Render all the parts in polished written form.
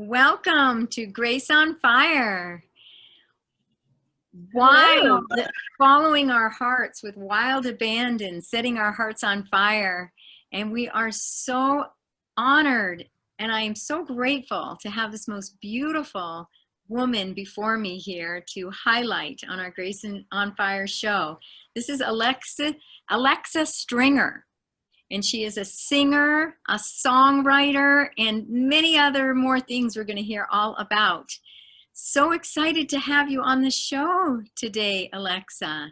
Welcome to Grace on Fire. Hello. Wild, following our hearts with wild abandon, setting our hearts on fire. And we are so honored and I am so grateful to have this most beautiful woman before me here to highlight on our Grace on Fire show. This is Alexa Stringer. And she is a singer, a songwriter, and many other more things we're going to hear all about. So excited to have you on the show today, Alexa.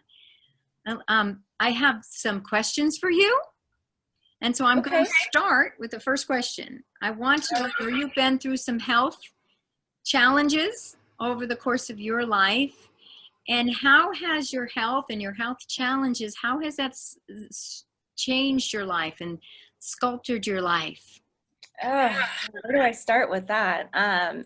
I have some questions for you. And so I'm going to start with the first question. I want to know, you've been through some health challenges over the course of your life. And how has your health and your health challenges, how has that changed your life and sculpted your life? Where do I start with that?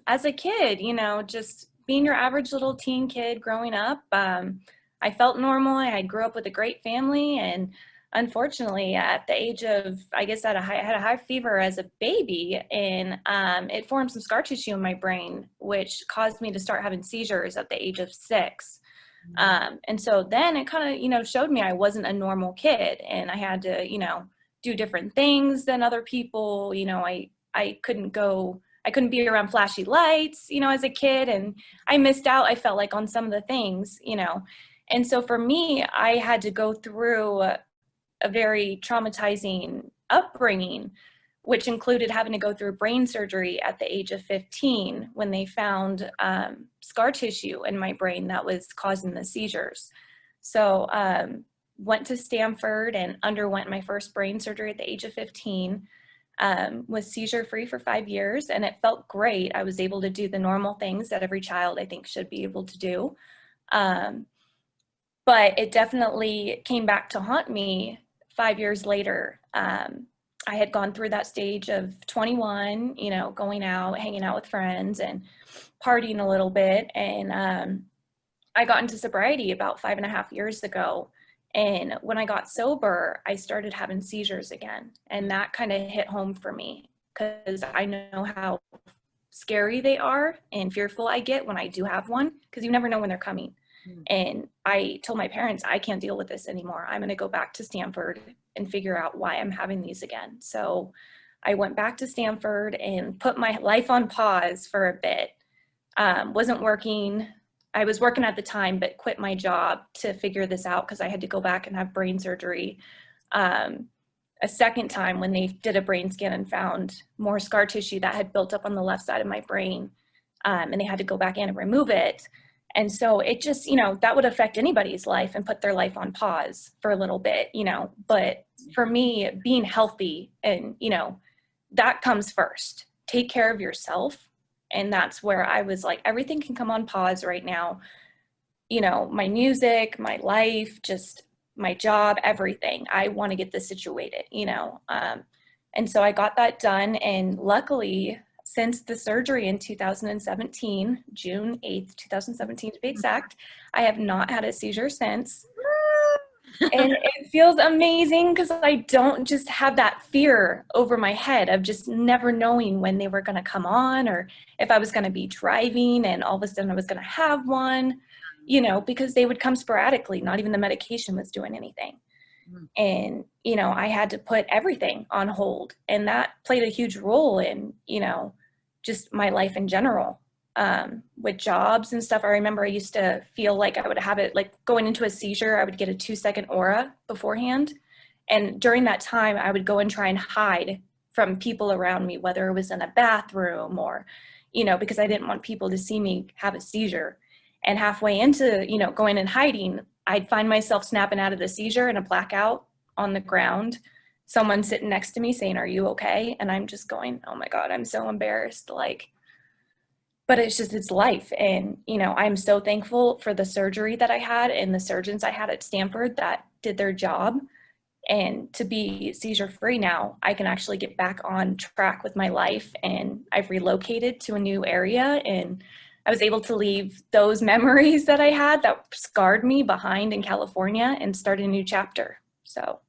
As a kid, just being your average little teen kid growing up, I felt normal. I grew up with a great family, and unfortunately, at the age of, I had a high fever as a baby, and it formed some scar tissue in my brain, which caused me to start having seizures at the age of 6. And so then it kind of, showed me I wasn't a normal kid, and I had to, do different things than other people. I couldn't be around flashy lights, as a kid, and I missed out, I felt like, on some of the things, And so for me, I had to go through a very traumatizing upbringing, which included having to go through brain surgery at the age of 15 when they found scar tissue in my brain that was causing the seizures. So went to Stanford and underwent my first brain surgery at the age of 15, was seizure-free for 5 years, and it felt great. I was able to do the normal things that every child, I think, should be able to do. But it definitely came back to haunt me 5 years later. I had gone through that stage of 21, going out, hanging out with friends and partying a little bit. And I got into sobriety about 5.5 years ago. And when I got sober, I started having seizures again. And that kind of hit home for me because I know how scary they are and fearful I get when I do have one, because you never know when they're coming. And I told my parents, I can't deal with this anymore. I'm going to go back to Stanford and figure out why I'm having these again. So I went back to Stanford and put my life on pause for a bit. Wasn't working. I was working at the time, but quit my job to figure this out because I had to go back and have brain surgery a second time when they did a brain scan and found more scar tissue that had built up on the left side of my brain. And they had to go back in and remove it. And so it just, that would affect anybody's life and put their life on pause for a little bit, but for me, being healthy and, that comes first. Take care of yourself. And that's where I was like, everything can come on pause right now. My music, my life, just my job, everything. I want to get this situated, and so I got that done. And luckily, since the surgery in 2017, June 8th, 2017 to be exact, I have not had a seizure since. And it feels amazing because I don't just have that fear over my head of just never knowing when they were going to come on, or if I was going to be driving and all of a sudden I was going to have one, because they would come sporadically. Not even the medication was doing anything. And, I had to put everything on hold, and that played a huge role in, just my life in general, with jobs and stuff. I remember I used to feel like I would have it, like going into a seizure, I would get a 2-second aura beforehand. And during that time, I would go and try and hide from people around me, whether it was in a bathroom or, because I didn't want people to see me have a seizure. And halfway into, going and hiding, I'd find myself snapping out of the seizure in a blackout on the ground, someone sitting next to me saying, "Are you okay?" And I'm just going, "Oh my God, I'm so embarrassed." But it's life. And, I'm so thankful for the surgery that I had and the surgeons I had at Stanford that did their job. And to be seizure free now, I can actually get back on track with my life. And I've relocated to a new area, and I was able to leave those memories that I had that scarred me behind in California and start a new chapter. So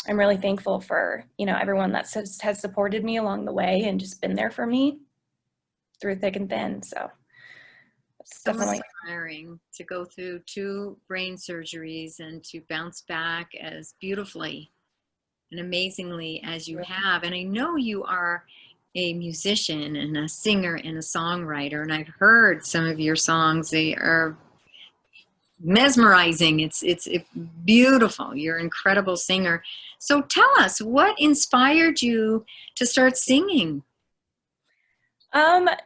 I'm really thankful for, everyone that has supported me along the way and just been there for me. through thick and thin. So it's So definitely inspiring to go through 2 brain surgeries and to bounce back as beautifully and amazingly as you have. And I know you are a musician and a singer and a songwriter, and I've heard some of your songs. They are mesmerizing. It's beautiful. You're an incredible singer. So tell us, what inspired you to start singing?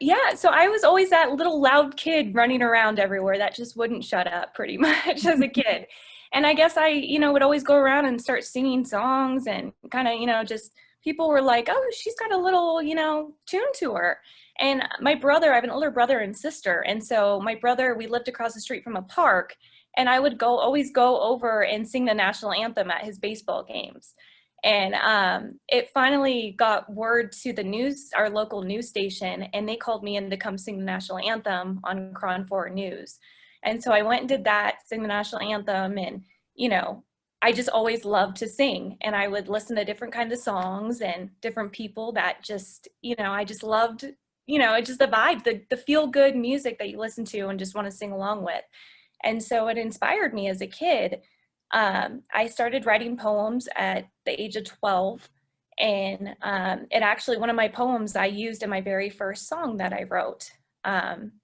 yeah, so I was always that little loud kid running around everywhere that just wouldn't shut up pretty much as a kid. And I guess I, would always go around and start singing songs and kind of, just people were like, oh, she's got a little, tune to her. And my brother, I have an older brother and sister. And so my brother, we lived across the street from a park, and I would always go over and sing the national anthem at his baseball games. And it finally got word to the news, our local news station, and they called me in to come sing the national anthem on Cron 4 News. And so I went and did that, sing the national anthem, and, I just always loved to sing. And I would listen to different kinds of songs and different people that just, I just loved, it's just the vibe, the feel-good music that you listen to and just want to sing along with. And so it inspired me as a kid. I started writing poems at the age of 12, and it actually, one of my poems I used in my very first song that I wrote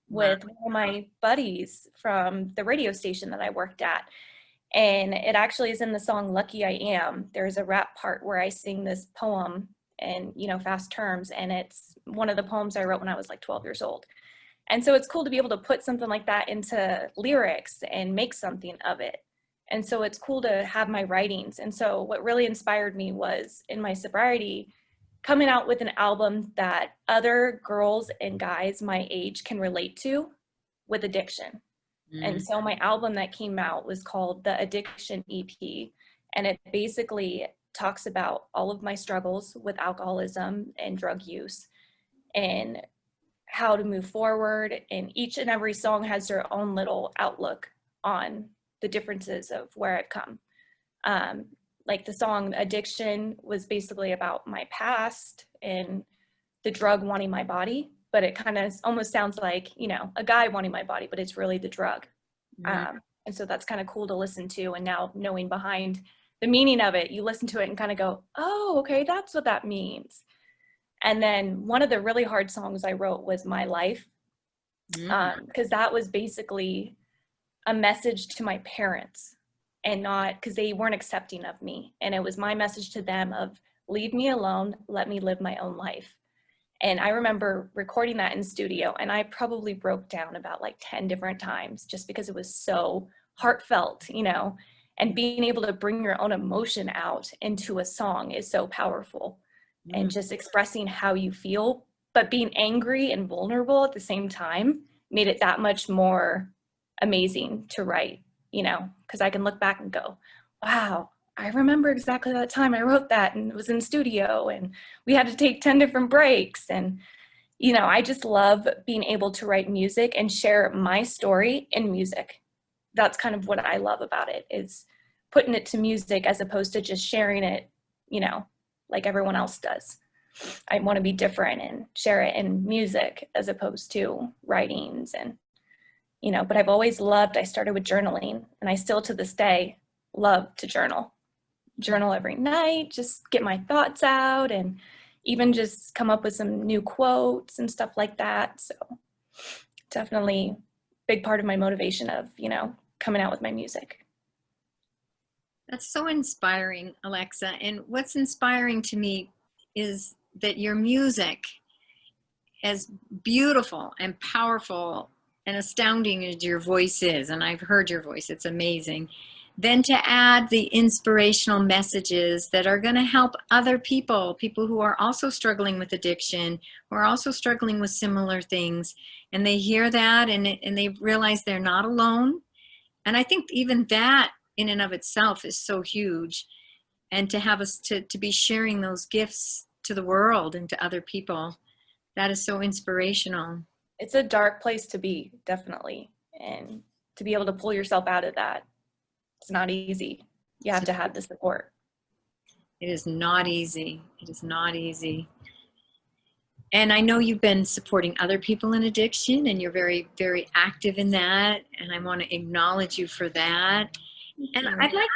with one of my buddies from the radio station that I worked at. And it actually is in the song Lucky I Am. There's a rap part where I sing this poem in, fast terms, and it's one of the poems I wrote when I was like 12 years old. And so it's cool to be able to put something like that into lyrics and make something of it. And so it's cool to have my writings. And so what really inspired me was in my sobriety, coming out with an album that other girls and guys my age can relate to with addiction. And so my album that came out was called the Addiction EP. And it basically talks about all of my struggles with alcoholism and drug use and how to move forward. And each and every song has their own little outlook on the differences of where I've come. Like the song Addiction was basically about my past and the drug wanting my body, but it kind of almost sounds like, a guy wanting my body, but it's really the drug. And so that's kind of cool to listen to. And now knowing behind the meaning of it, you listen to it and kind of go, oh, okay, that's what that means. And then one of the really hard songs I wrote was My Life, because that was basically a message to my parents, and not because they weren't accepting of me. And it was my message to them of leave me alone, let me live my own life. And I remember recording that in studio, and I probably broke down about like 10 different times just because it was so heartfelt, and being able to bring your own emotion out into a song is so powerful. And just expressing how you feel, but being angry and vulnerable at the same time made it that much more amazing to write, because I can look back and go, wow, I remember exactly that time I wrote that and it was in studio and we had to take 10 different breaks. And, I just love being able to write music and share my story in music. That's kind of what I love about it, is putting it to music as opposed to just sharing it, like everyone else does. I want to be different and share it in music as opposed to writings. And but I've always loved, I started with journaling, and I still to this day love to journal every night, just get my thoughts out and even just come up with some new quotes and stuff like that. So definitely big part of my motivation of, coming out with my music. That's so inspiring, Alexa. And what's inspiring to me is that your music, as beautiful and powerful and astounding as your voice is, and I've heard your voice, it's amazing, then to add the inspirational messages that are going to help other people who are also struggling with addiction, who are also struggling with similar things, and they hear that and they realize they're not alone. And I think even that in and of itself is so huge. And to have us to be sharing those gifts to the world and to other people, that is so inspirational. It's a dark place to be, definitely. And to be able to pull yourself out of that, it's not easy. You have to have the support. It is not easy. It is not easy. And I know you've been supporting other people in addiction, and you're very, very active in that. And I want to acknowledge you for that. Thank And you. I'd like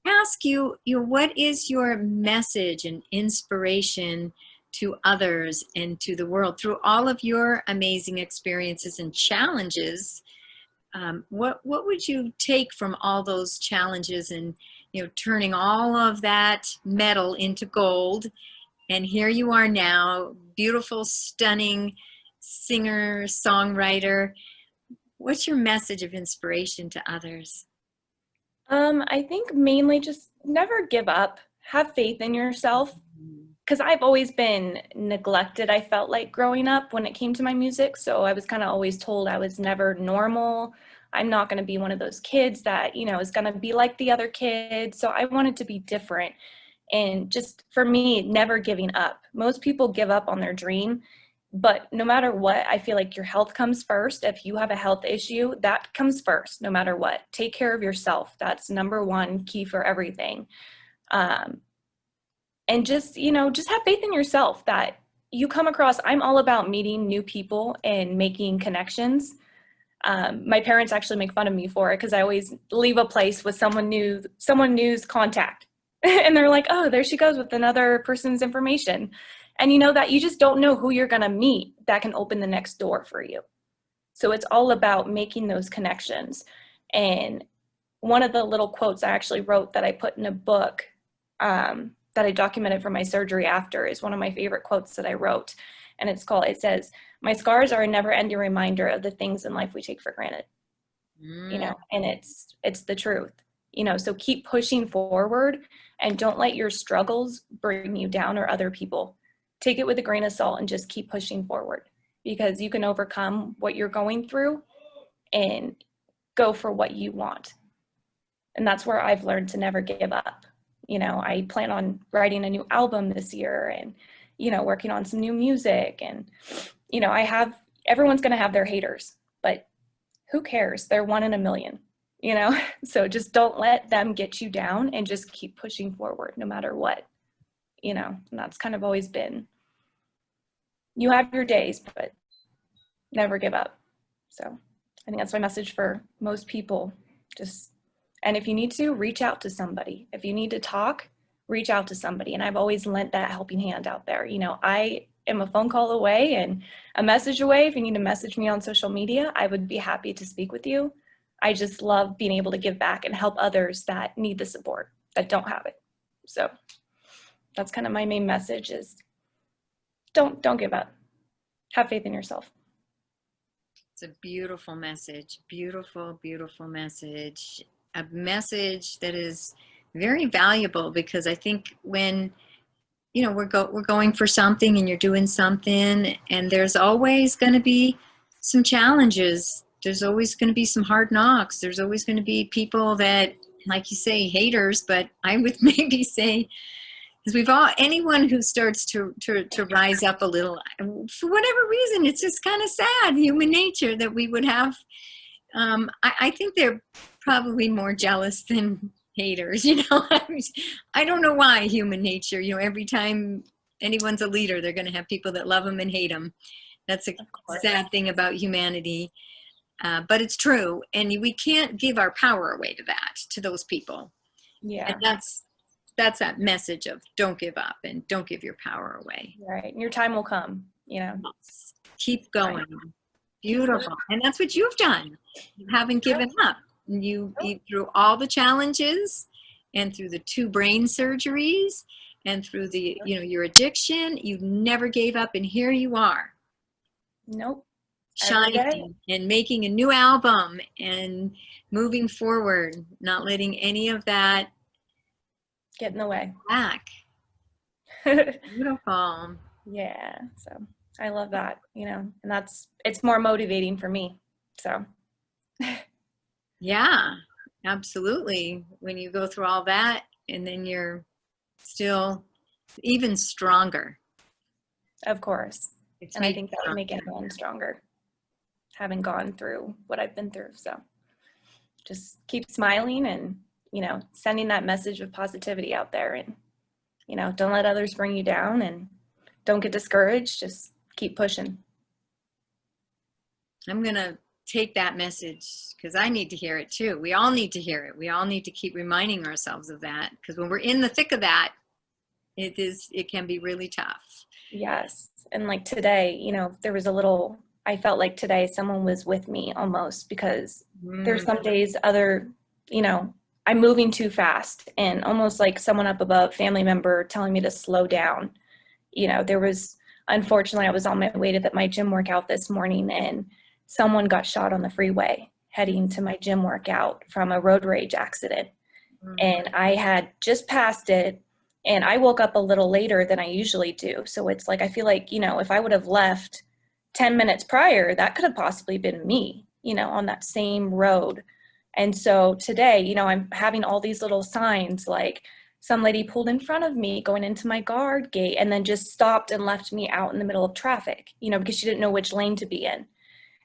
to ask you, what is your message and inspiration to others and to the world through all of your amazing experiences and challenges? What would you take from all those challenges and, turning all of that metal into gold? And here you are now, beautiful, stunning singer, songwriter. What's your message of inspiration to others? I think mainly just never give up. Have faith in yourself. Because I've always been neglected, I felt like growing up when it came to my music. So I was kind of always told I was never normal. I'm not going to be one of those kids that, is going to be like the other kids. So I wanted to be different. And just for me, never giving up. Most people give up on their dream, but no matter what, I feel like your health comes first. If you have a health issue, that comes first, no matter what. Take care of yourself. That's number one key for everything. Um, and just have faith in yourself that you come across. I'm all about meeting new people and making connections. My parents actually make fun of me for it because I always leave a place with someone new's contact. And they're like, oh, there she goes with another person's information. And you know that you just don't know who you're going to meet that can open the next door for you. So it's all about making those connections. And one of the little quotes I actually wrote that I put in a book, that I documented from my surgery after, is one of my favorite quotes that I wrote. And it says, my scars are a never ending reminder of the things in life we take for granted, Mm. and it's the truth, so keep pushing forward and don't let your struggles bring you down or other people. Take it with a grain of salt and just keep pushing forward, because you can overcome what you're going through and go for what you want. And that's where I've learned to never give up. I plan on writing a new album this year and, working on some new music. And, everyone's going to have their haters, but who cares? They're one in a million, So just don't let them get you down and just keep pushing forward no matter what, and that's kind of always been, you have your days, but never give up. So I think that's my message for most people. And if you need to, reach out to somebody. If you need to talk, reach out to somebody. And I've always lent that helping hand out there. I am a phone call away and a message away. If you need to message me on social media, I would be happy to speak with you. I just love being able to give back and help others that need the support, that don't have it. So that's kind of my main message is don't give up. Have faith in yourself. It's a beautiful message. Beautiful, beautiful message. A message that is very valuable, because I think when we're going for something and you're doing something, and there's always going to be some challenges. There's always going to be some hard knocks. There's always going to be people that, like you say, haters, but I would maybe say, because anyone who starts to rise up a little, for whatever reason, it's just kind of sad, human nature, that we would have. I think they're probably more jealous than haters. I don't know why, human nature. Every time anyone's a leader, they're going to have people that love them and hate them. That's a sad thing about humanity, but it's true, and we can't give our power away to those people. Yeah. And that's that message of don't give up and don't give your power away. Right. Your time will come, Keep going. Right. Beautiful. And that's what you've done. You haven't given up. You through all the challenges, and through the 2 brain surgeries, and through the your addiction, you never gave up, and here you are. Nope. Shining and making a new album and moving forward, not letting any of that get in the way. Back. Beautiful. Yeah. So I love that, and it's more motivating for me. So. Yeah, absolutely. When you go through all that, and then you're still even stronger. Of course. And I think that would make everyone stronger, having gone through what I've been through. So just keep smiling and, sending that message of positivity out there, and, don't let others bring you down, and don't get discouraged. Just keep pushing. I'm going to take that message because I need to hear it too. We all need to hear it. We all need to keep reminding ourselves of that, because when we're in the thick of that, it can be really tough. Yes. And like today, you know, there was I felt like today someone was with me almost, because there's some days you know, I'm moving too fast, and almost like someone up above, family member, telling me to slow down. You know, unfortunately, I was on my way to my gym workout this morning, and someone got shot on the freeway heading to my gym workout from a road rage accident. And I had just passed it, and I woke up a little later than I usually do. So it's like, I feel like, you know, if I would have left 10 minutes prior, that could have possibly been me, you know, on that same road. And so today, you know, I'm having all these little signs, like some lady pulled in front of me going into my guard gate and then just stopped and left me out in the middle of traffic, you know, because she didn't know which lane to be in.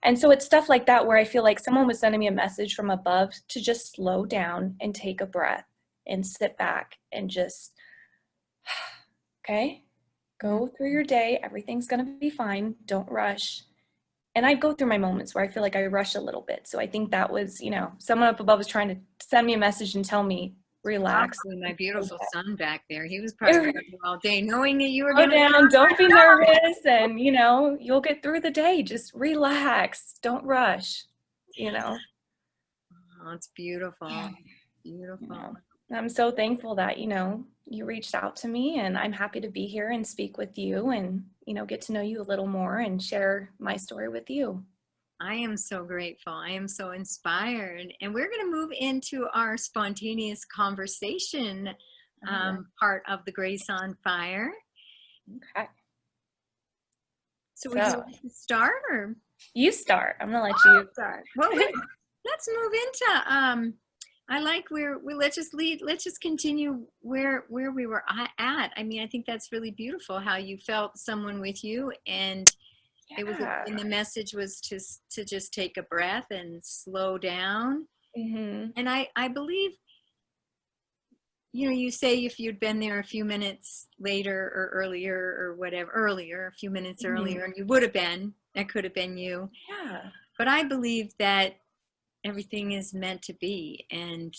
And so it's stuff like that where I feel like someone was sending me a message from above to just slow down and take a breath and sit back and just, okay, go through your day. Everything's going to be fine. Don't rush. And I go through my moments where I feel like I rush a little bit. So I think that was, you know, someone up above was trying to send me a message and tell me, relax. Probably my beautiful son back there. He was probably all day knowing that you were Slow going to down, don't be nervous, and, you know, you'll get through the day. Just relax. Don't rush, you know. Oh, it's beautiful. Beautiful. You know, I'm so thankful that, you know, you reached out to me, and I'm happy to be here and speak with you and, you know, get to know you a little more and share my story with you. I am so grateful. I am so inspired. And we're going to move into our spontaneous conversation part of the Grace on Fire. Okay. So would you like to start, or? You start. I'm going to let you start. Well, let's move into I like let's just continue where we were at. I mean, I think that's really beautiful how you felt someone with you, and yeah. And the message was to just take a breath and slow down. Mm-hmm. And I believe, you know, you say if you'd been there a few minutes later or earlier or whatever, a few minutes earlier, and you would have been, that could have been you. Yeah. But I believe that everything is meant to be, and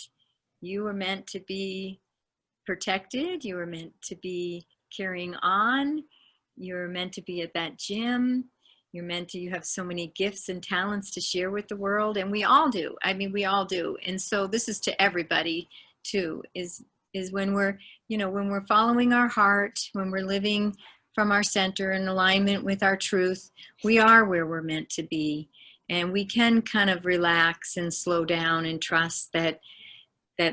you were meant to be protected. You were meant to be carrying on. You're meant to be at that gym. You have so many gifts and talents to share with the world, and we all do. I mean, we all do. And so this is to everybody too, is when we're, you know, when we're following our heart, when we're living from our center in alignment with our truth, we are where we're meant to be. And we can kind of relax and slow down and trust that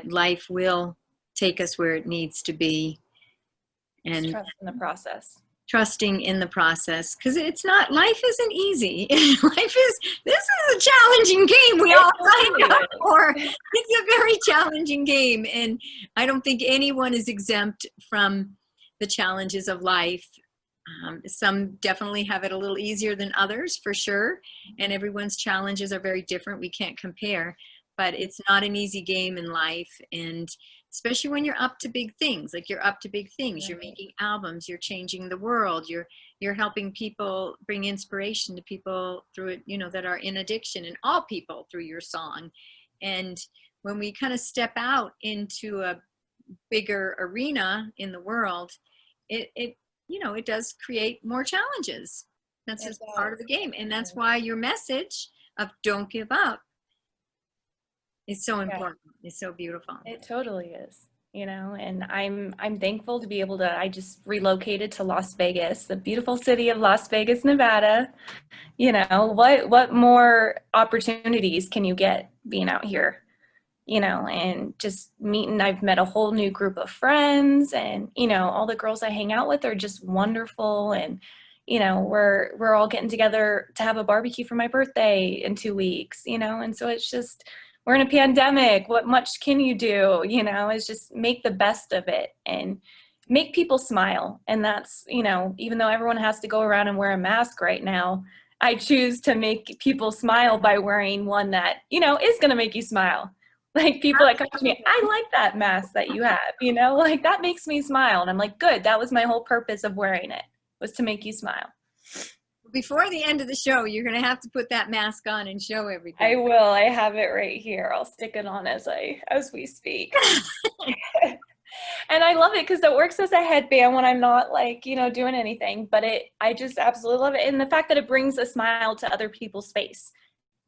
life will take us where it needs to be. And just trust in the process. Trusting in the process, because life isn't easy. This is a challenging game we all signed up for. It's a very challenging game, and I don't think anyone is exempt from the challenges of life. Some definitely have it a little easier than others, for sure, and everyone's challenges are very different. We can't compare, but it's not an easy game in life, and especially when you're up to big things. Like, you're up to big things. You're making albums, you're changing the world, you're helping people, bring inspiration to people through it, you know, that are in addiction, and all people through your song. And when we kind of step out into a bigger arena in the world, it you know, it does create more challenges. That's just part of the game. And that's why your message of don't give up is so important. It's so beautiful. It totally is, you know, and I'm thankful to be able to, I just relocated to Las Vegas, the beautiful city of Las Vegas, Nevada. You know, what more opportunities can you get being out here? You know, and just I've met a whole new group of friends, and, you know, all the girls I hang out with are just wonderful. And, you know, we're all getting together to have a barbecue for my birthday in 2 weeks, you know, and so it's just, we're in a pandemic. What much can you do? You know, it's just make the best of it and make people smile. And that's, you know, even though everyone has to go around and wear a mask right now, I choose to make people smile by wearing one that, you know, is going to make you smile. Like, people that come to me, I like that mask that you have, you know, like, that makes me smile. And I'm like, good, that was my whole purpose of wearing it, was to make you smile. before the end of the show, you're going to have to put that mask on and show I everybody. will. I have it right here. I'll stick it on as we speak. And I love it because it works as a headband when I'm not like, doing anything, but I just absolutely love it. And the fact that it brings a smile to other people's face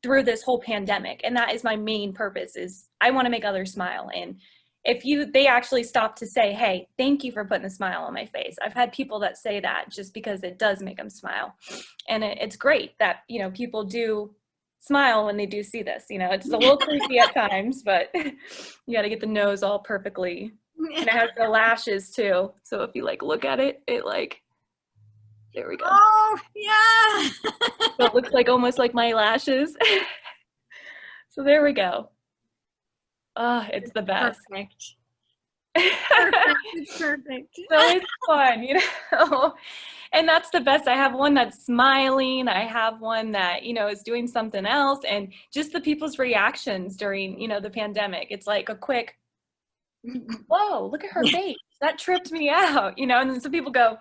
through this whole pandemic. And that is my main purpose, is I want to make others smile. And if they actually stop to say, hey, thank you for putting a smile on my face. I've had people that say that just because it does make them smile. And it's great that, people do smile when they do see this. It's a little creepy at times, but you got to get the nose all perfectly. And it has the lashes too. So if you look at it, there we go. Oh, yeah. So it looks almost like my lashes. So there we go. Oh, it's the best. Perfect. Perfect. It's perfect. So it's fun, and that's the best. I have one that's smiling. I have one that, is doing something else. And just the people's reactions during, the pandemic. It's like a quick, whoa, look at her face. That tripped me out, and then some people go,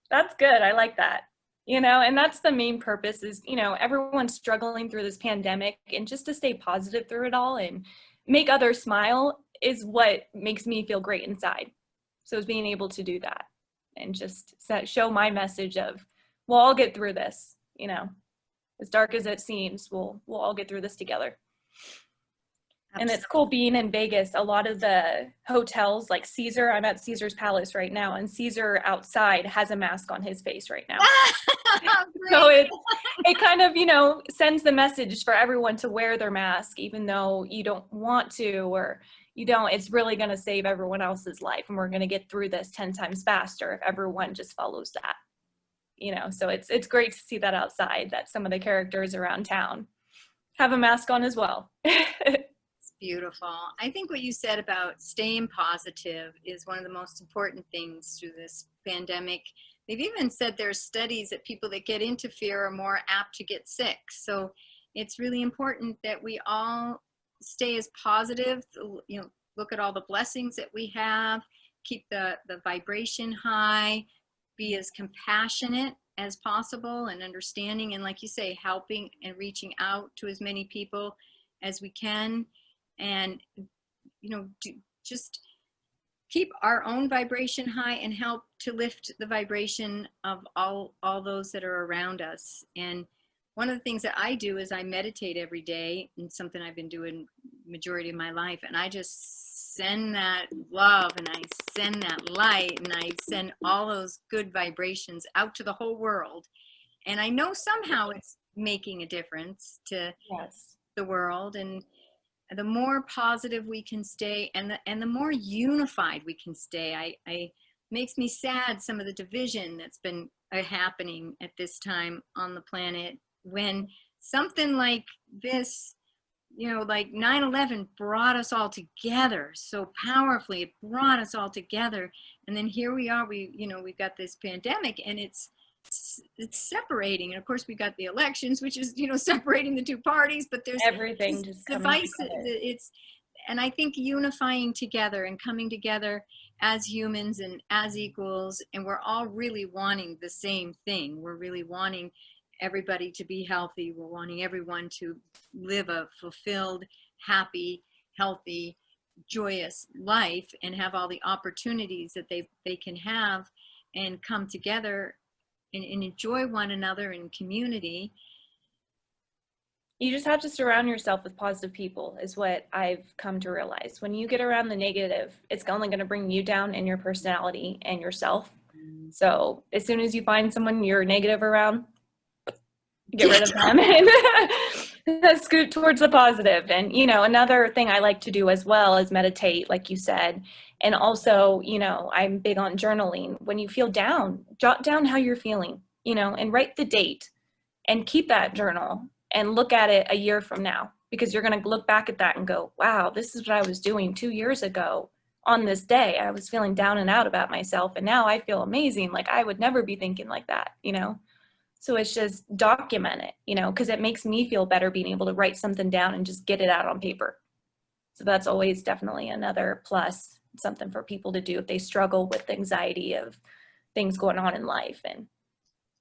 that's good. I like that, and that's the main purpose is, everyone's struggling through this pandemic, and just to stay positive through it all and make others smile is what makes me feel great inside. So it's being able to do that and just show my message of, we'll all get through this, as dark as it seems, we'll all get through this together. And it's cool being in Vegas. A lot of the hotels, like Caesar, I'm at Caesar's Palace right now, and Caesar outside has a mask on his face right now. So it kind of, sends the message for everyone to wear their mask, even though you don't want to, or you don't. It's really going to save everyone else's life, and we're going to get through this 10 times faster if everyone just follows that. So it's great to see that outside, that some of the characters around town have a mask on as well. Beautiful. I think what you said about staying positive is one of the most important things through this pandemic. They've even said there's studies that people that get into fear are more apt to get sick. So it's really important that we all stay as positive, look at all the blessings that we have, keep the vibration high, be as compassionate as possible and understanding, and like you say, helping and reaching out to as many people as we can. And just keep our own vibration high and help to lift the vibration of all those that are around us. And one of the things that I do is I meditate every day, and something I've been doing majority of my life, and I just send that love and I send that light and I send all those good vibrations out to the whole world. And I know somehow it's making a difference to the world. And the more positive we can stay, and the more unified we can stay. Makes me sad, some of the division that's been happening at this time on the planet, when something like this, like 9/11 brought us all together so powerfully. It brought us all together, and then here we are. We've got this pandemic, and it's separating. And of course we got the elections, which is separating the two parties, but there's everything just device. And I think unifying together and coming together as humans and as equals, and we're all really wanting the same thing. We're really wanting everybody to be healthy. We're wanting everyone to live a fulfilled, happy, healthy, joyous life, and have all the opportunities that they can have, and come together and enjoy one another in community. You just have to surround yourself with positive people, is what I've come to realize. When you get around the negative, it's only going to bring you down in your personality and yourself. So as soon as you find someone you're negative around, get rid of them and scoot towards the positive. And, another thing I like to do as well is meditate, like you said. And also, I'm big on journaling. When you feel down, jot down how you're feeling, and write the date and keep that journal and look at it a year from now, because you're going to look back at that and go, wow, this is what I was doing 2 years ago on this day. I was feeling down and out about myself, and now I feel amazing. Like I would never be thinking like that, So it's just document it, because it makes me feel better being able to write something down and just get it out on paper. So that's always definitely another plus, something for people to do if they struggle with anxiety of things going on in life. And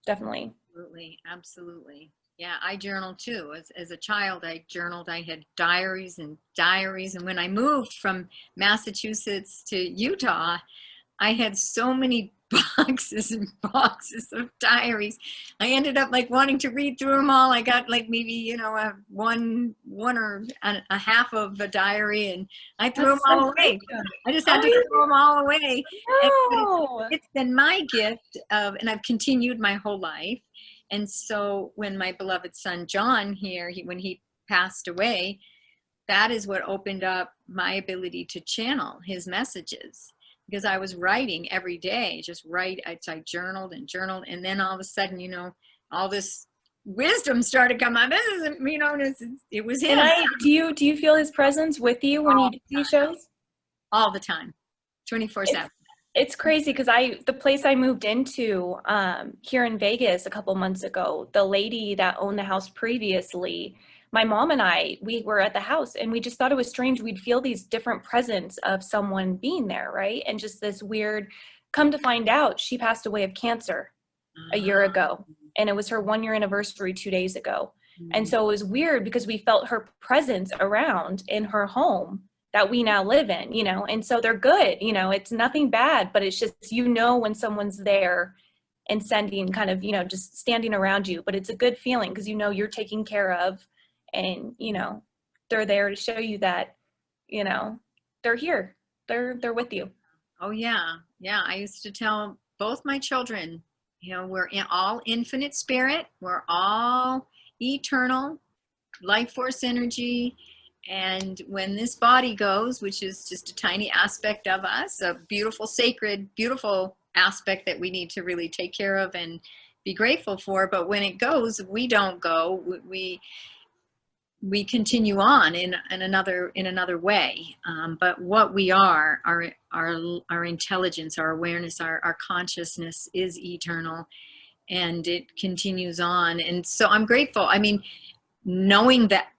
definitely Absolutely, absolutely. Yeah, I journal too. As a child, I journaled. I had diaries and diaries. And when I moved from Massachusetts to Utah, I had so many boxes and boxes of diaries. I ended up like wanting to read through them all. I got like maybe, one or a half of a diary, and I threw them That's so all great. away. I just had to Oh, throw them all away. But no. it's been my gift and I've continued my whole life. And so when my beloved son, John here, when he passed away, that is what opened up my ability to channel his messages, because I was writing every day, just write. I journaled and journaled, and then all of a sudden, all this wisdom started coming. This isn't, it was And him do you feel his presence with you when you all do the these time, shows? all the time, It's 24/7. it's crazy because the place I moved into here in Vegas a couple months ago, the lady that owned the house previously, my mom and we were at the house and we just thought it was strange. We'd feel these different presence of someone being there, right? And just this weird, come to find out, she passed away of cancer a year ago. And it was her 1 year anniversary 2 days ago. And so it was weird because we felt her presence around in her home that we now live in, and so they're good, it's nothing bad, but it's just, when someone's there and sending kind of, just standing around you, but it's a good feeling because you're taken care of and, they're there to show you that, they're here, they're with you. Oh yeah, yeah. I used to tell both my children, we're all infinite spirit. We're all eternal life force energy. And when this body goes, which is just a tiny aspect of us, a beautiful, sacred, beautiful aspect that we need to really take care of and be grateful for. But when it goes, we don't go. We continue on in another way. But what we are, our intelligence, our awareness, our consciousness is eternal, and it continues on. And so I'm grateful. I mean, knowing that,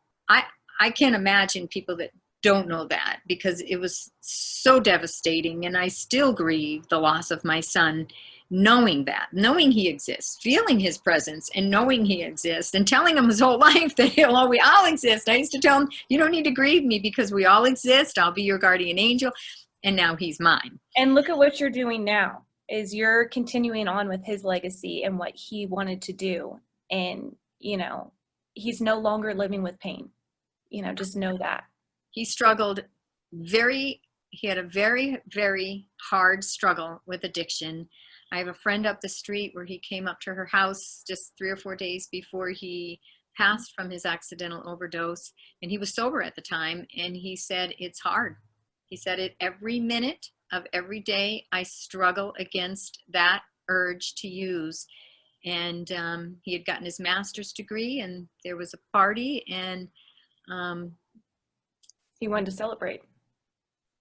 I can't imagine people that don't know that, because it was so devastating, and I still grieve the loss of my son, knowing he exists, feeling his presence and knowing he exists, and telling him his whole life that we all exist. I used to tell him, you don't need to grieve me because we all exist. I'll be your guardian angel. And now he's mine. And look at what you're doing now, is you're continuing on with his legacy and what he wanted to do. And, he's no longer living with pain. Just know that. He had a very, very hard struggle with addiction. I have a friend up the street where he came up to her house just 3 or 4 days before he passed from his accidental overdose. And he was sober at the time. And he said, it's hard. He said, it every minute of every day, I struggle against that urge to use. And he had gotten his master's degree, and there was a party, and He wanted to celebrate.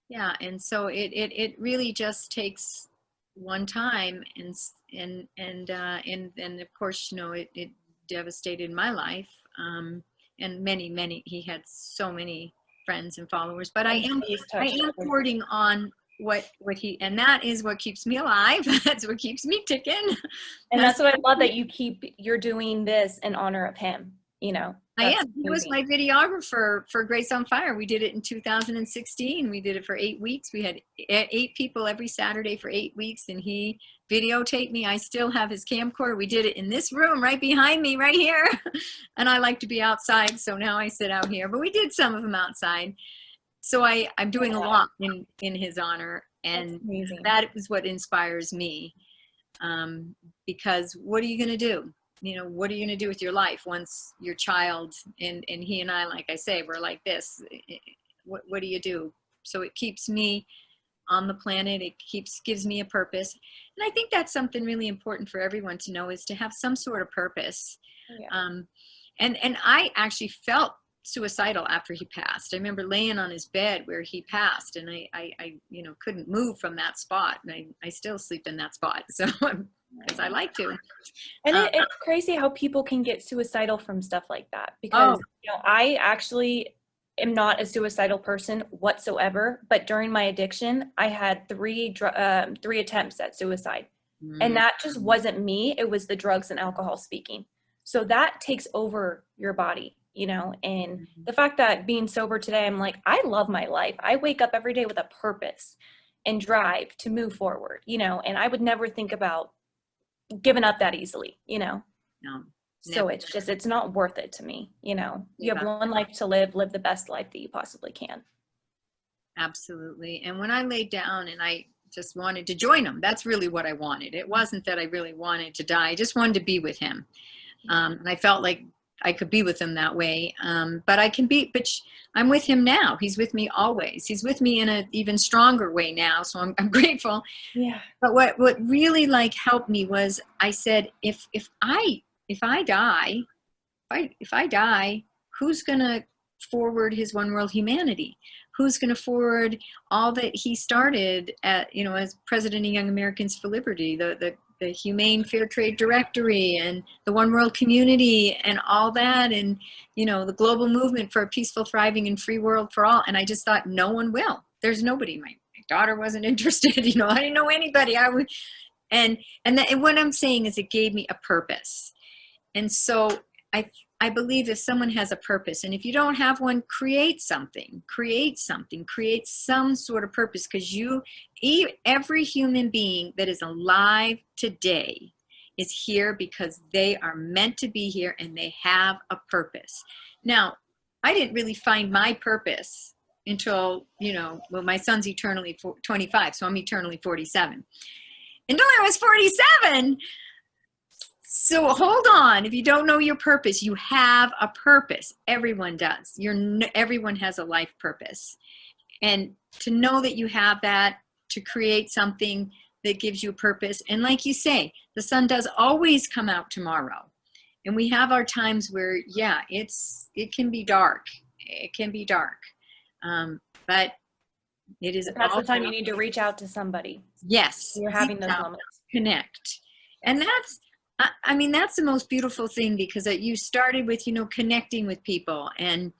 yeah, and so it really just takes one time, and of course, it devastated my life, and many. He had so many friends and followers, but I am hoarding on what he, and that is what keeps me alive. That's what keeps me ticking. And that's what I love, that you're doing this in honor of him, I am. He was my videographer for Grace on Fire. We did it in 2016. We did it for 8 weeks. We had 8 people every Saturday for 8 weeks, and he videotaped me. I still have his camcorder. We did it in this room right behind me, right here. And I like to be outside, so now I sit out here. But we did some of them outside. So I'm doing a lot in his honor, and that is what inspires me. Because what are you going to do? What are you going to do with your life once your child, and he and I, like I say, we're like this. What do you do? So it keeps me on the planet. It gives me a purpose. And I think that's something really important for everyone to know, is to have some sort of purpose. Yeah. And I actually felt suicidal after he passed. I remember laying on his bed where he passed, and I couldn't move from that spot. And I still sleep in that spot. So because I like to. And it's crazy how people can get suicidal from stuff like that, because I actually am not a suicidal person whatsoever, but during my addiction I had three attempts at suicide. And Mm. that just wasn't me. It was the drugs and alcohol speaking. So that takes over your body, you know, and the fact that being sober today, I'm like, I love my life. I wake up every day with a purpose and drive to move forward, you know, and I would never think about giving up that easily, you know. No, So never it's just, it's not worth it to me, you know. You give have up. one life to live, live the best life that you possibly can. Absolutely. And when I laid down and I just wanted to join him, that's really what I wanted. It wasn't that I really wanted to die. I just wanted to be with him. And I felt like I could be with him that way. But I can be, but I'm with him now. He's with me always. He's with me in an even stronger way now. So I'm grateful. Yeah. But what really like helped me was I said, if I die, if I die, who's going to forward his one world humanity? Who's going to forward all that he started at, you know, as president of Young Americans for Liberty, the humane fair trade directory and the one world community and all that, and, you know, the global movement for a peaceful, thriving and free world for all. And I just thought, no one will. There's nobody. My daughter wasn't interested. You know, I didn't know anybody. I would, and what I'm saying is it gave me a purpose. And so I believe if someone has a purpose, and if you don't have one, create something, create some sort of purpose, because every human being that is alive today is here because they are meant to be here and they have a purpose. Now, I didn't really find my purpose until, you know, well, my son's eternally 25, so I'm eternally 47. Until I was 47, so hold on. If you don't know your purpose, you have a purpose. Everyone does. Everyone has a life purpose. And to know that you have that, to create something that gives you a purpose. And like you say, the sun does always come out tomorrow. And we have our times where, yeah, it can be dark. It can be dark. But it is That's the also, time you need to reach out to somebody. yes, You're having those moments. connect. And I mean, that's the most beautiful thing, because you started with, you know, connecting with people, and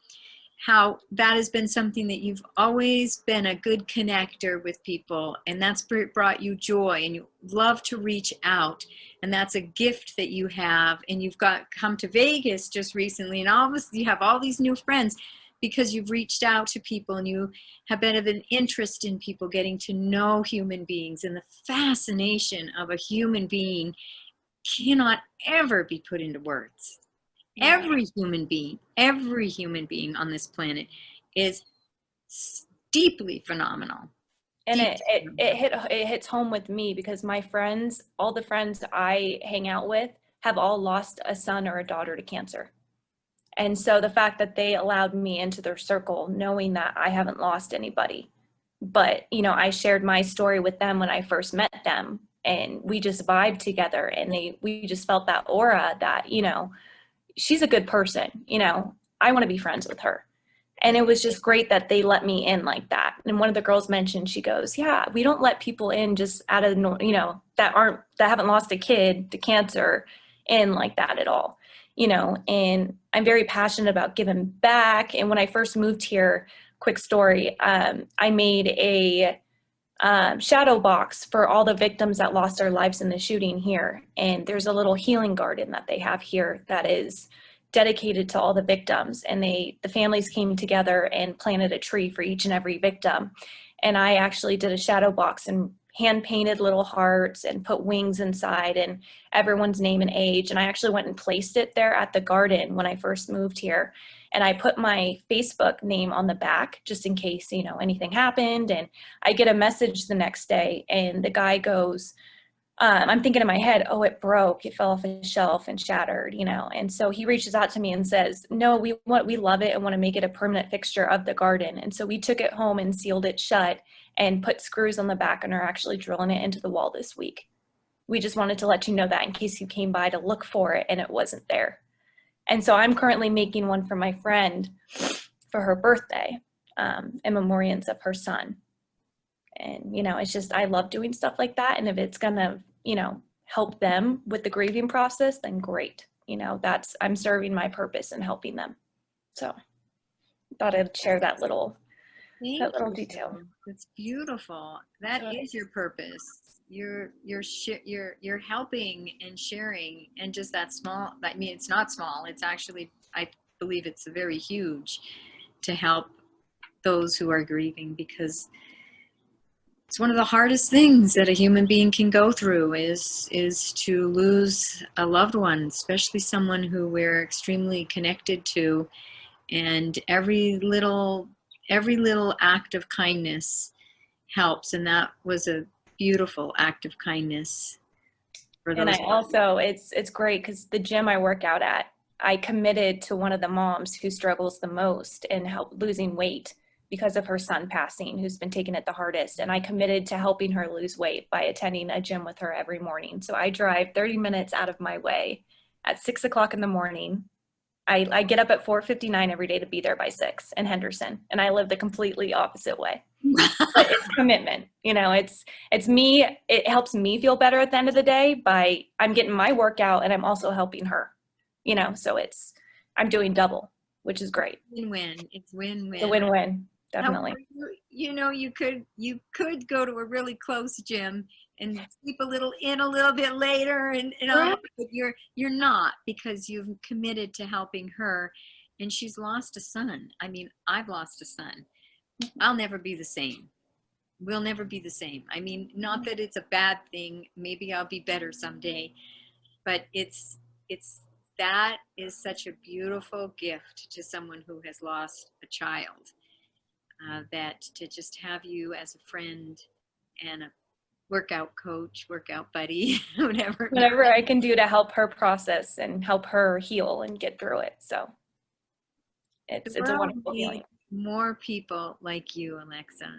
how that has been something that you've always been a good connector with people, and that's brought you joy, and you love to reach out, and that's a gift that you have. And you've come to Vegas just recently, and all of us, you have all these new friends because you've reached out to people and you have been of an interest in people, getting to know human beings, and the fascination of a human being cannot ever be put into words. Yeah. Every human being on this planet is deeply phenomenal. And Deeply phenomenal. it hits home with me because my friends, all the friends I hang out with, have all lost a son or a daughter to cancer. And so the fact that they allowed me into their circle, knowing that I haven't lost anybody, but, you know, I shared my story with them when I first met them, and we just vibed together, and we just felt that aura that, you know, she's a good person, you know, I want to be friends with her. And it was just great that they let me in like that. And one of the girls mentioned, she goes, yeah, we don't let people in just out of, you know, that haven't lost a kid to cancer in like that at all, you know. And I'm very passionate about giving back. And when I first moved here, quick story, I made a shadow box for all the victims that lost their lives in the shooting here. And there's a little healing garden that they have here that is dedicated to all the victims. And the families came together and planted a tree for each and every victim. And I actually did a shadow box and hand painted little hearts and put wings inside and everyone's name and age. And I actually went and placed it there at the garden when I first moved here. And I put my Facebook name on the back just in case, you know, anything happened. And I get a message the next day and the guy goes, I'm thinking in my head, oh, it broke, it fell off a shelf and shattered, you know. And so he reaches out to me and says, no, we love it and want to make it a permanent fixture of the garden. And so we took it home and sealed it shut and put screws on the back and are actually drilling it into the wall this week. We just wanted to let you know that in case you came by to look for it and it wasn't there. And so I'm currently making one for my friend for her birthday, in memoriams of her son. And, you know, it's just, I love doing stuff like that. And if it's gonna, you know, help them with the grieving process, then great. You know, I'm serving my purpose and helping them. So thought I'd share that little Thank That little you. detail. It's beautiful. That So is your purpose. You're helping and sharing, and just that small. I mean, it's not small. It's actually, I believe it's very huge to help those who are grieving, because it's one of the hardest things that a human being can go through is to lose a loved one, especially someone who we're extremely connected to. And every little act of kindness helps, and that was a beautiful act of kindness for And I those. also, it's great because the gym I work out at, I committed to one of the moms who struggles the most in help losing weight because of her son passing, who's been taking it the hardest. And I committed to helping her lose weight by attending a gym with her every morning. So I drive 30 minutes out of my way at 6 o'clock in the morning. I get up at 4:59 every day to be there by 6 in Henderson, and I live the completely opposite way. But it's commitment, it's me. It helps me feel better at the end of the day by I'm getting my workout and I'm also helping her, so I'm doing double, which is great. Win-win. It's It's a win-win. win-win, However, definitely. you could go to a really close gym and sleep a little bit later, and all Right. that, but you're not, because you've committed to helping her, and she's lost a son. I mean, I've lost a son. I'll never be the same. We'll never be the same. I mean, not that it's a bad thing. Maybe I'll be better someday, but it's that is such a beautiful gift to someone who has lost a child, that to just have you as a friend and a workout coach, workout buddy, whatever. Whatever I can do to help her process and help her heal and get through it. So The it's a world wonderful feeling. needs more people like you, Alexa.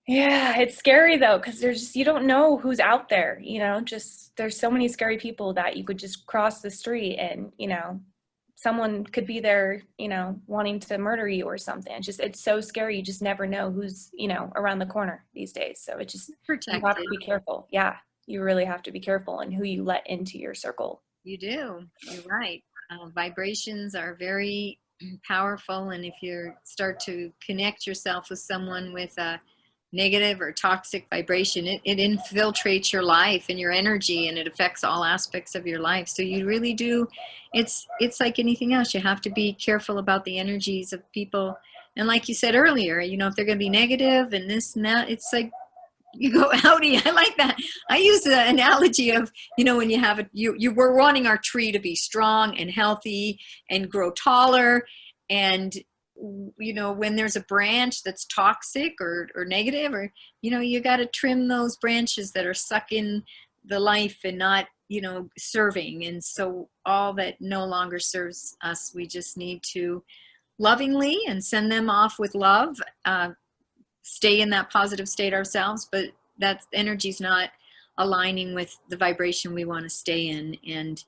Yeah, it's scary though, because you don't know who's out there, just there's so many scary people that you could just cross the street and, someone could be there, wanting to murder you or something. It's so scary. You just never know who's, around the corner these days. So you have Protected. to be careful. Yeah, you really have to be careful and who you let into your circle. You do. You're right. Vibrations are very powerful, and if you start to connect yourself with someone with a negative or toxic vibration, it infiltrates your life and your energy, and it affects all aspects of your life. So you really do. It's like anything else. You have to be careful about the energies of people. And like you said earlier, if they're going to be negative and this and that, it's like you go outie. I like that. I use the analogy of, when you have you were wanting our tree to be strong and healthy and grow taller, and when there's a branch that's toxic or negative, or you got to trim those branches that are sucking the life and not serving. And so all that no longer serves us, we just need to lovingly and send them off with love, stay in that positive state ourselves, but that energy's not aligning with the vibration we want to stay in. And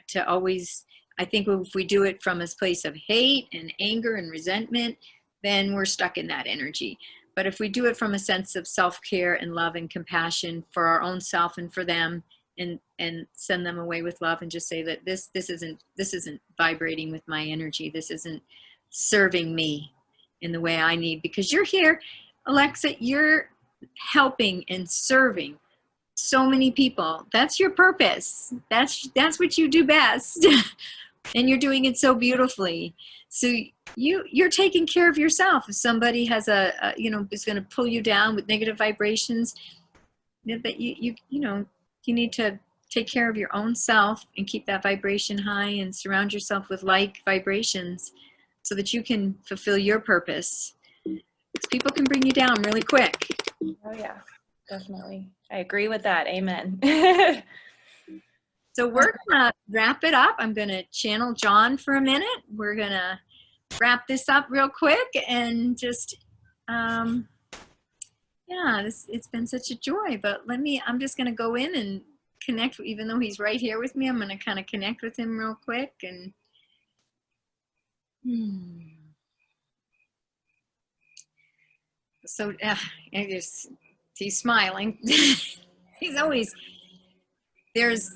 to always, I think if we do it from a place of hate and anger and resentment, then we're stuck in that energy. But if we do it from a sense of self-care and love and compassion for our own self and for them, and send them away with love, and just say that this isn't vibrating with my energy, this isn't serving me in the way I need, because you're here, Alexa, you're helping and serving so many people. That's your purpose. That's what you do best. And you're doing it so beautifully. So you're taking care of yourself. If somebody has is going to pull you down with negative vibrations, that you need to take care of your own self and keep that vibration high and surround yourself with like vibrations so that you can fulfill your purpose. Because people can bring you down really quick. Oh yeah, definitely. I agree with that. Amen. So we're gonna wrap it up. I'm gonna channel John for a minute. We're gonna wrap this up real quick and just it's been such a joy. But I'm just gonna go in and connect, even though he's right here with me. I'm gonna kind of connect with him real quick and so he's smiling. There's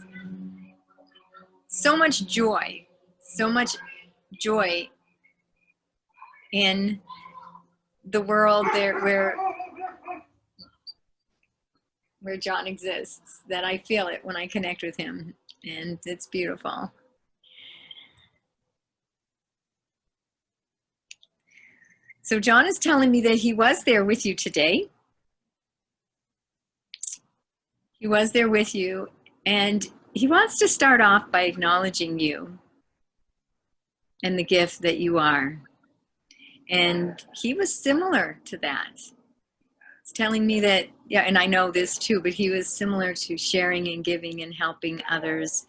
so much joy in the world there where John exists, that I feel it when I connect with him, and it's beautiful. So John is telling me that he was there with you today. He was there with you, and he wants to start off by acknowledging you and the gift that you are. And he was similar to that. He's telling me that, yeah, and I know this too, but he was similar to sharing and giving and helping others,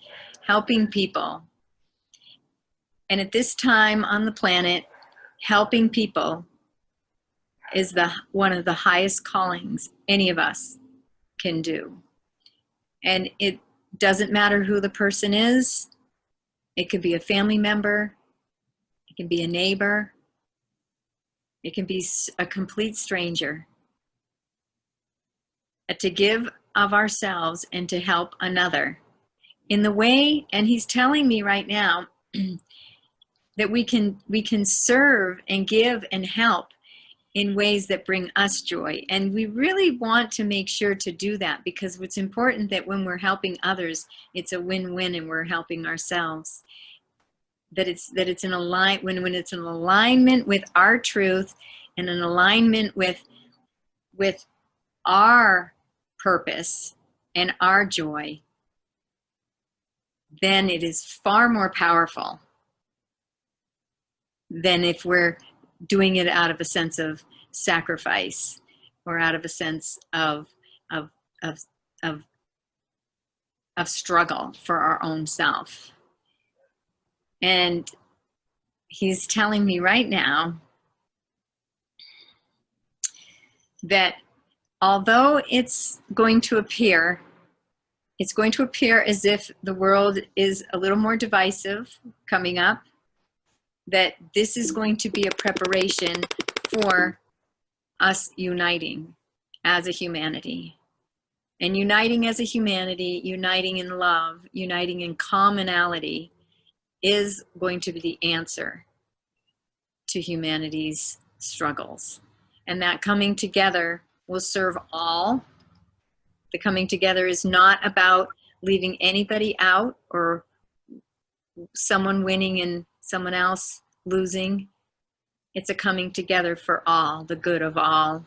helping people. And at this time on the planet, helping people is one of the highest callings any of us can do. And it doesn't matter who the person is. It could be a family member. It can be a neighbor. It can be a complete stranger. To give of ourselves and to help another in the way, and he's telling me right now that we can serve and give and help in ways that bring us joy. And we really want to make sure to do that, because it's important that when we're helping others, it's a win-win and we're helping ourselves. That it's when it's in alignment with our truth and in alignment with our purpose and our joy, then it is far more powerful than if we're doing it out of a sense of sacrifice or out of a sense of struggle for our own self. And he's telling me right now that although it's going to appear as if the world is a little more divisive coming up, that this is going to be a preparation for us uniting as a humanity. And uniting as a humanity, uniting in love, uniting in commonality is going to be the answer to humanity's struggles. And that coming together will serve all. The coming together is not about leaving anybody out or someone winning and someone else losing. It's a coming together for all, the good of all.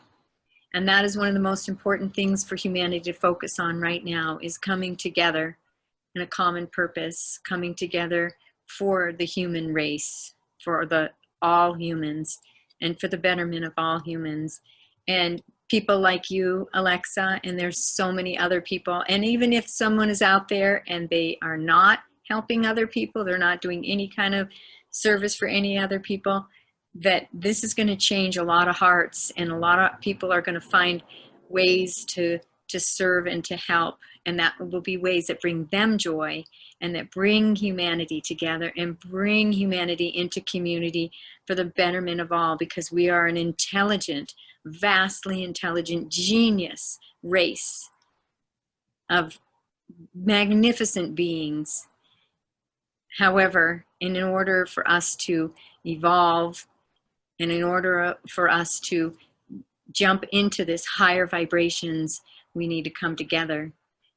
And that is one of the most important things for humanity to focus on right now, is coming together in a common purpose, coming together for the human race, for all humans, and for the betterment of all humans. And people like you, Alexa, and there's so many other people. And even if someone is out there and they are not helping other people, they're not doing any kind of service for any other people, that this is going to change a lot of hearts, and a lot of people are going to find ways to serve and to help. And that will be ways that bring them joy and that bring humanity together and bring humanity into community for the betterment of all, because we are an intelligent, vastly intelligent, genius race of magnificent beings. However, in order for us to evolve and in order for us to jump into this higher vibrations, we need to come together.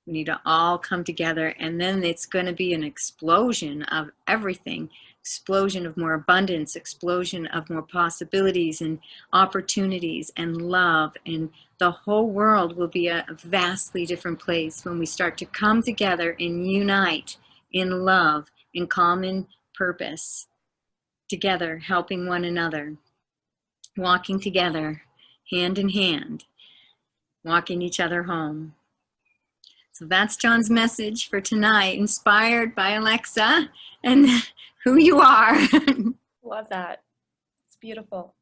We need to all come together, and then it's going to be an explosion of everything. Explosion of more abundance, explosion of more possibilities and opportunities and love, and the whole world will be a vastly different place when we start to come together and unite in love, in common purpose, together, helping one another, walking together, hand in hand, walking each other home. So that's John's message for tonight, inspired by Alexa and who you are. Love that. It's beautiful.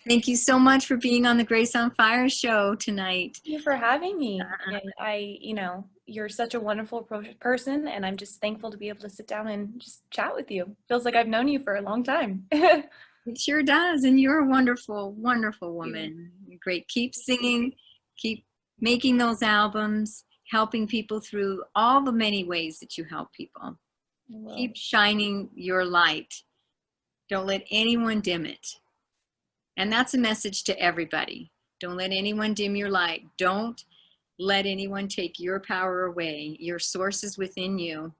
Thank you so much for being on the Grace on Fire show tonight. Thank you for having me. And you're such a wonderful person, and I'm just thankful to be able to sit down and just chat with you. Feels like I've known you for a long time. It sure does. And you're a wonderful, wonderful woman. You're great. Keep singing, keep making those albums, helping people through all the many ways that you help people. Keep shining your light. Don't let anyone dim it. And that's a message to everybody. Don't let anyone dim your light. Don't let anyone take your power away. Your source is within you.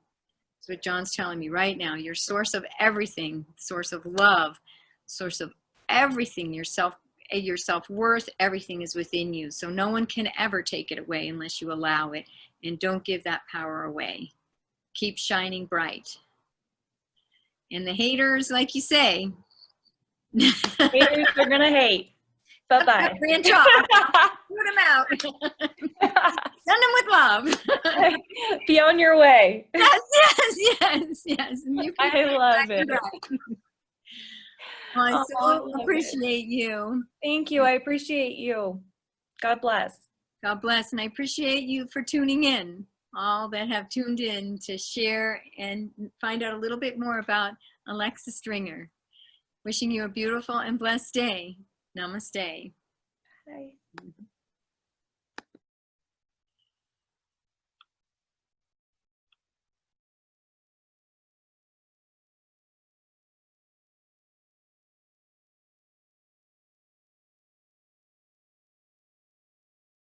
That's what John's telling me right now. Your source of everything, source of love, source of everything, your self-worth, everything is within you. So no one can ever take it away unless you allow it. And don't give that power away. Keep shining bright. And the haters, like you say, haters are gonna hate. Bye-bye. branch off. Put them out. Send them with love. Be on your way. Yes, yes, yes, yes. I love it. Well, I Oh, I so love appreciate you. Thank you. I appreciate you. God bless. God bless. And I appreciate you for tuning in, all that have tuned in to share and find out a little bit more about Alexa Stringer. Wishing you a beautiful and blessed day. Namaste. Bye.